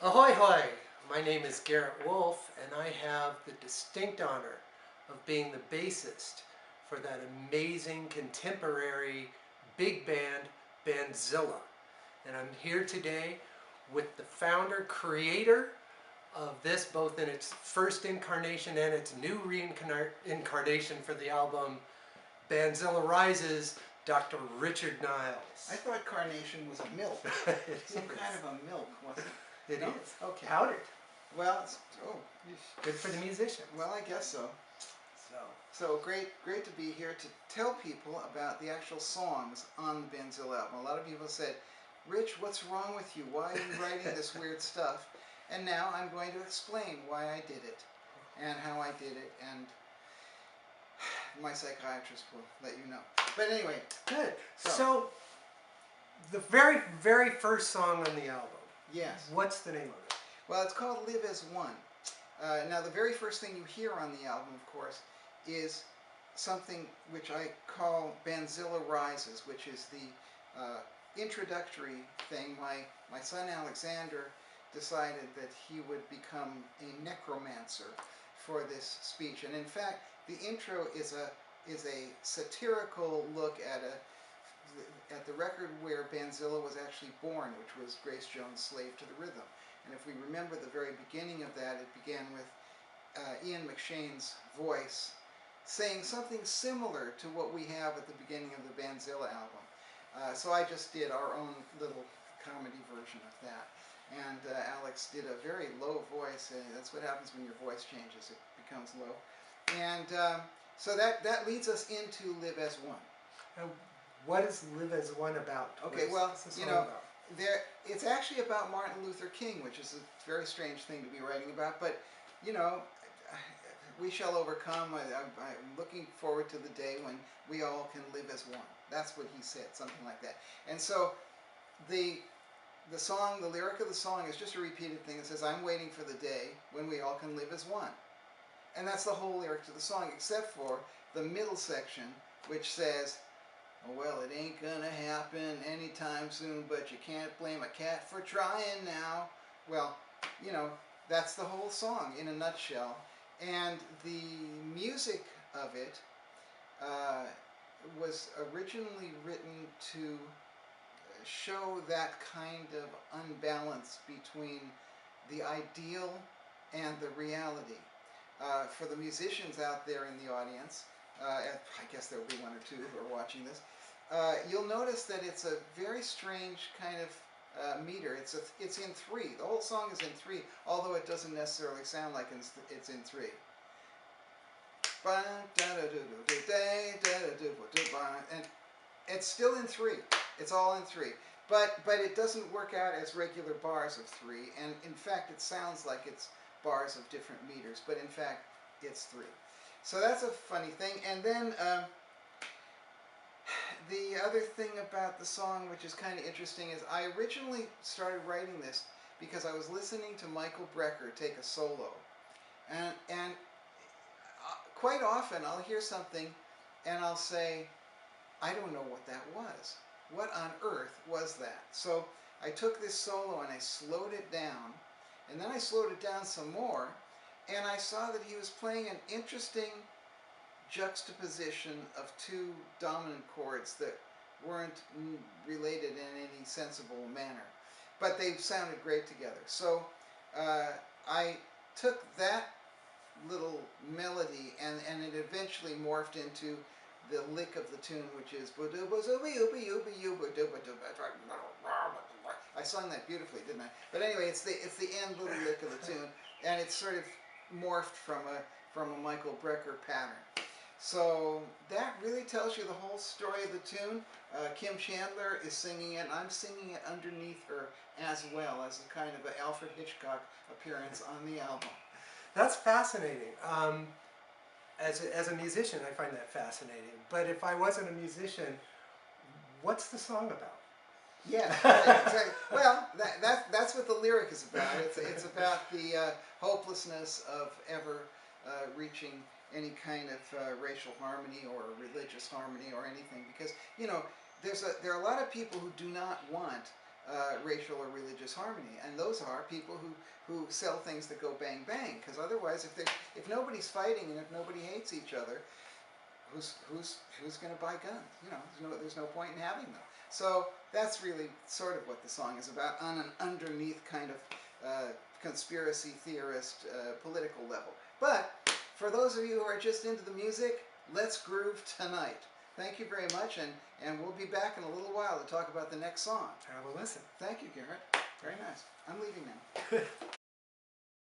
Ahoy hoy! My name is Garrett Wolfe and I have the distinct honor of being the bassist for that amazing contemporary big band BANDZILLA. And I'm here today with the founder, creator of this, both in its first incarnation and its new reincarnation for the album BANDZILLA Rises, Dr. Richard Niles. I thought carnation was a milk. Some kind of a milk, wasn't it? It No? is. Okay. Powdered. Well, it's, oh, yeesh. Good for the musicians. Well, I guess so. So, So great to be here to tell people about the actual songs on the BANDZILLA album. A lot of people said, Rich, what's wrong with you? Why are you writing this weird stuff? And now I'm going to explain why I did it and how I did it, and my psychiatrist will let you know. But anyway. good. So the very, very first song on the album. Yes. What's the name of it? Well, it's called Live as One. Now, the very first thing you hear on the album, of course, is something which I call BANDZILLA Rises, which is the introductory thing. My son Alexander decided that he would become a necromancer for this speech. And in fact, the intro is a satirical look at the record where BANDZILLA was actually born, which was Grace Jones' Slave to the Rhythm. And if we remember the very beginning of that, it began with Ian McShane's voice saying something similar to what we have at the beginning of the BANDZILLA album. So I just did our own little comedy version of that. And Alex did a very low voice. That's what happens when your voice changes. It becomes low. And so that leads us into Live as One. And what is Live as One about? Okay, well, you know, it's actually about Martin Luther King, which is a very strange thing to be writing about. But, you know, we shall overcome. I'm looking forward to the day when we all can live as one. That's what he said, something like that. And so the song, the lyric of the song is just a repeated thing. It says, I'm waiting for the day when we all can live as one. And that's the whole lyric to the song, except for the middle section, which says, oh, well, it ain't gonna happen anytime soon, but you can't blame a cat for trying now. Well, you know, that's the whole song in a nutshell. And the music of it was originally written to show that kind of unbalance between the ideal and the reality. For the musicians out there in the audience, I guess there will be one or two who are watching this, you'll notice that it's a very strange kind of meter. It's in 3. The whole song is in 3, although it doesn't necessarily sound like it's in 3. And it's still in 3. It's all in 3. But it doesn't work out as regular bars of 3, and in fact it sounds like it's bars of different meters, but in fact it's 3. So that's a funny thing. And then the other thing about the song, which is kind of interesting, is I originally started writing this because I was listening to Michael Brecker take a solo, and quite often I'll hear something and I'll say, I don't know what that was. What on earth was that? So I took this solo and I slowed it down, and then I slowed it down some more, and I saw that he was playing an interesting juxtaposition of 2 dominant chords that weren't related in any sensible manner, but they sounded great together. So I took that little melody and it eventually morphed into the lick of the tune, which is I sung that beautifully, didn't I? But anyway, it's the end little lick of the tune, and it's sort of morphed from a Michael Brecker pattern. So that really tells you the whole story of the tune. Kim Chandler is singing it, and I'm singing it underneath her as well, as a kind of an Alfred Hitchcock appearance on the album. That's fascinating. As a musician, I find that fascinating. But if I wasn't a musician, what's the song about? Yeah, exactly. Well, that's what the lyric is about. It's about the hopelessness of ever reaching any kind of racial harmony or religious harmony or anything. Because, you know, there are a lot of people who do not want racial or religious harmony, and those are people who sell things that go bang bang. Because otherwise, if nobody's fighting and if nobody hates each other, who's going to buy guns? You know, there's no point in having them. So that's really sort of what the song is about on an underneath kind of conspiracy theorist political level. But for those of you who are just into the music, let's groove tonight. Thank you very much, and we'll be back in a little while to talk about the next song. Have a listen. Thank you, Garrett. Very nice. I'm leaving now.